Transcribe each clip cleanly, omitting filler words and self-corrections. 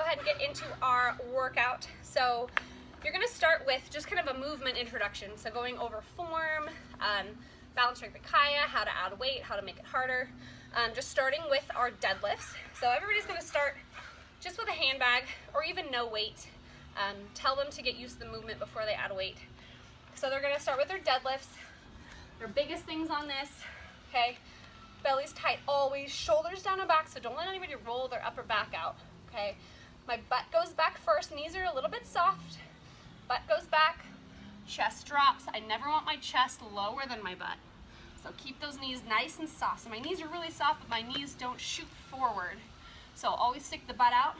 ahead and get into our workout. So you're gonna start with just kind of a movement introduction. So going over form, balance strength Kaya, how to add weight, how to make it harder. Just starting with our deadlifts. So everybody's gonna start just with a handbag or even no weight. Tell them to get used to the movement before they add weight. So they're gonna start with their deadlifts. Their biggest things on this, okay? Belly's tight always, shoulders down and back, so don't let anybody roll their upper back out, okay? My butt goes back first, knees are a little bit soft. Butt goes back, chest drops. I never want my chest lower than my butt. So keep those knees nice and soft. So my knees are really soft, but my knees don't shoot forward. So always stick the butt out.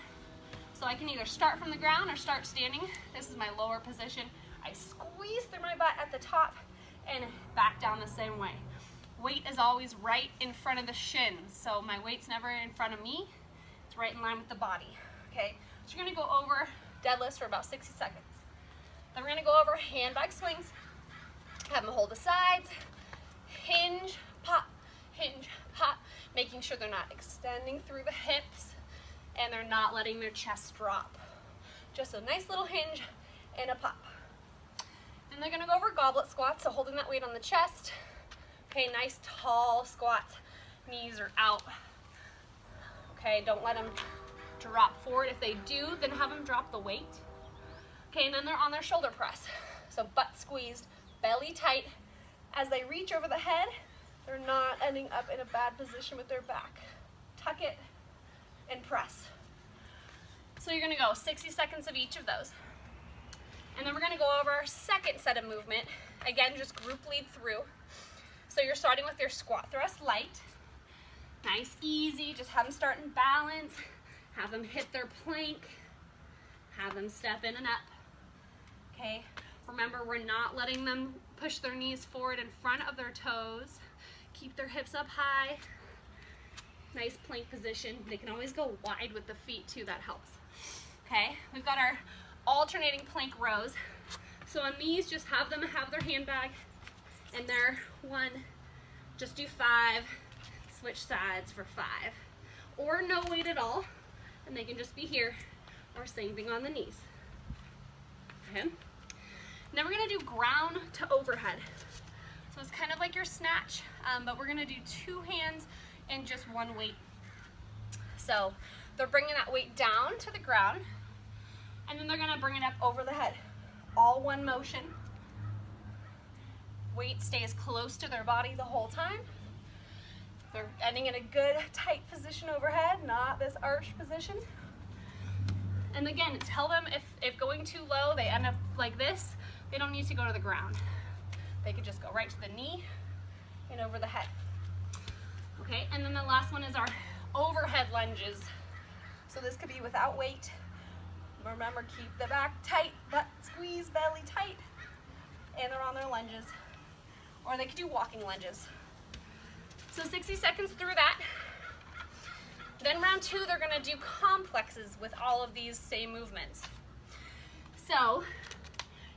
So I can either start from the ground or start standing. This is my lower position. I squeeze through my butt at the top and back down the same way. Weight is always right in front of the shins. So my weight's never in front of me. It's right in line with the body, okay? So you're gonna go over deadlifts for about 60 seconds. Then we're gonna go over handbag swings. Have them hold the sides, hinge, pop, making sure they're not extending through the hips and they're not letting their chest drop. Just a nice little hinge and a pop. Then they're gonna go over goblet squats, so holding that weight on the chest. Okay, nice tall squats, knees are out. Okay, don't let them drop forward. If they do, then have them drop the weight. Okay, and then they're on their shoulder press. So butt squeezed, belly tight. As they reach over the head, they're not ending up in a bad position with their back. Tuck it and press. So you're gonna go 60 seconds of each of those. And then we're gonna go over our second set of movement. Again, just group lead through. So you're starting with your squat thrust light. Nice, easy, just have them start in balance. Have them hit their plank. Have them step in and up. Okay, remember we're not letting them push their knees forward in front of their toes. Keep their hips up high. Nice plank position. They can always go wide with the feet too, that helps. Okay, we've got our alternating plank rows. So on these, just have them have their handbag and their one, just do 5, switch sides for 5. Or no weight at all, and they can just be here, or same thing on the knees. Okay. Now we're gonna do ground to overhead. So it's kind of like your snatch, but we're gonna do 2 hands and just 1 weight. So they're bringing that weight down to the ground, and then they're gonna bring it up over the head. All one motion. Weight stays close to their body the whole time. They're ending in a good tight position overhead, not this arched position. And again, tell them if going too low, they end up like this, they don't need to go to the ground. They could just go right to the knee and over the head. Okay, and then the last one is our overhead lunges. So this could be without weight. Remember, keep the back tight, butt squeeze, belly tight, and they're on their lunges. Or they could do walking lunges. So 60 seconds through that. Then round 2, they're gonna do complexes with all of these same movements. So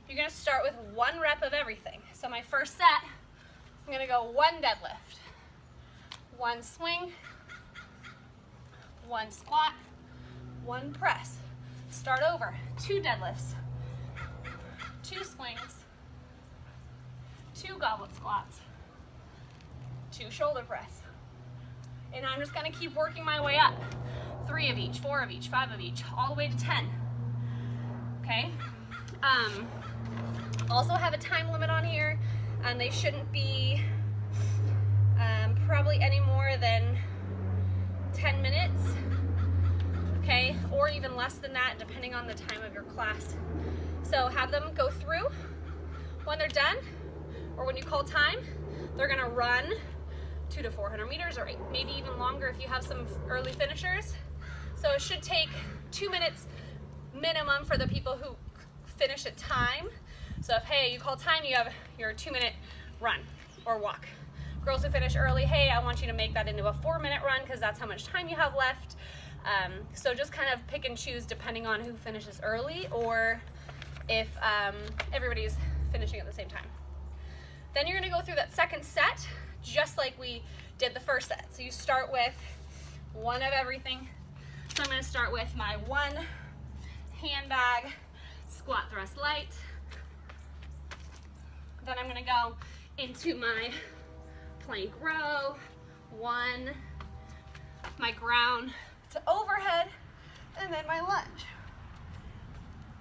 you're gonna start with 1 rep of everything. So my first set, I'm gonna go 1 deadlift, 1 swing, 1 squat, 1 press. Start over, 2 deadlifts, 2 swings, 2 goblet squats, 2 shoulder press. And I'm just gonna keep working my way up. 3 of each, 4 of each, 5 of each, all the way to 10. Okay? Also have a time limit on here, and they shouldn't be probably any more than 10 minutes. Okay? Or even less than that, depending on the time of your class. So have them go through. When they're done, or when you call time, they're gonna run 200 to 400 meters, or maybe even longer if you have some early finishers. So it should take 2 minutes minimum for the people who finish at time. So if, hey, you call time, you have your 2-minute run or walk. Girls who finish early, hey, I want you to make that into a 4-minute run because that's how much time you have left. So just kind of pick and choose depending on who finishes early, or if everybody's finishing at the same time. Then you're gonna go through that second set, just like we did the first set. So you start with 1 of everything. So I'm gonna start with my 1 handbag, squat thrust light. Then I'm gonna go into my plank row, 1, my ground to overhead, and then my lunge.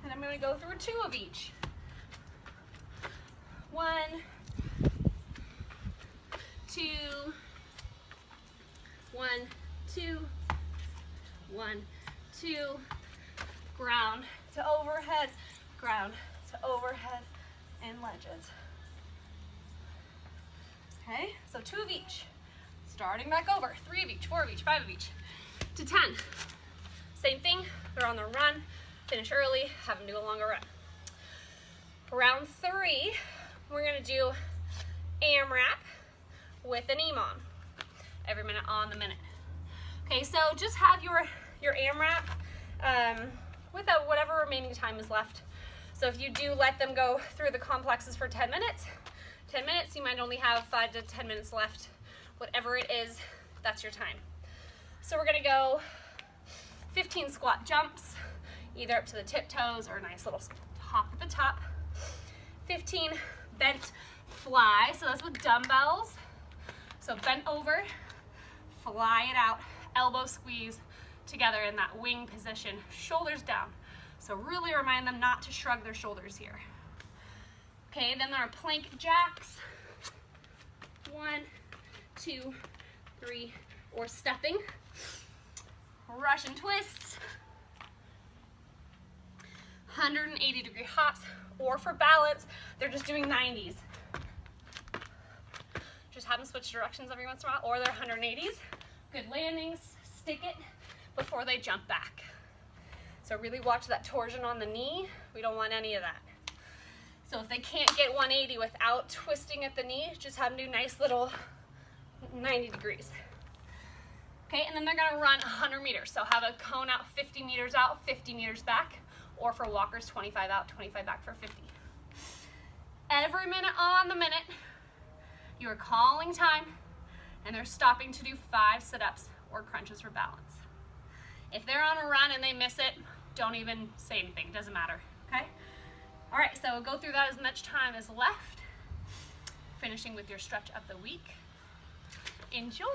And I'm gonna go through 2 of each. 1, 2, 1, 2, 1, 2, ground to overhead, ground to overhead, and lunges. Okay, so 2 of each. Starting back over, 3 of each, 4 of each, 5 of each, to 10. Same thing, they're on the run, finish early, have them do a longer run. Round 3, we're gonna do AMRAP with an EMOM, every minute on the minute. Okay, so just have your AMRAP with whatever remaining time is left. So if you do let them go through the complexes for 10 minutes, you might only have 5 to 10 minutes left. Whatever it is, that's your time. So we're gonna go 15 squat jumps, either up to the tiptoes or a nice little hop at the top. 15 bent fly, so that's with dumbbells. So bent over, fly it out, elbow squeeze together in that wing position, shoulders down. So really remind them not to shrug their shoulders here. Okay, then there are plank jacks. 1, 2, 3, or stepping. Russian twists. 180-degree hops, or for balance, they're just doing 90s. Just have them switch directions every once in a while, or they're 180s. Good landings, stick it before they jump back. So really watch that torsion on the knee. We don't want any of that. So if they can't get 180 without twisting at the knee, just have them do nice little 90 degrees. Okay, and then they're gonna run 100 meters. So have a cone out 50 meters out, 50 meters back, or for walkers, 25 out, 25 back for 50. Every minute on the minute, you are calling time, and they're stopping to do 5 sit-ups or crunches for balance. If they're on a run and they miss it, don't even say anything, it doesn't matter, okay? All right, so go through that as much time as left, finishing with your stretch of the week. Enjoy.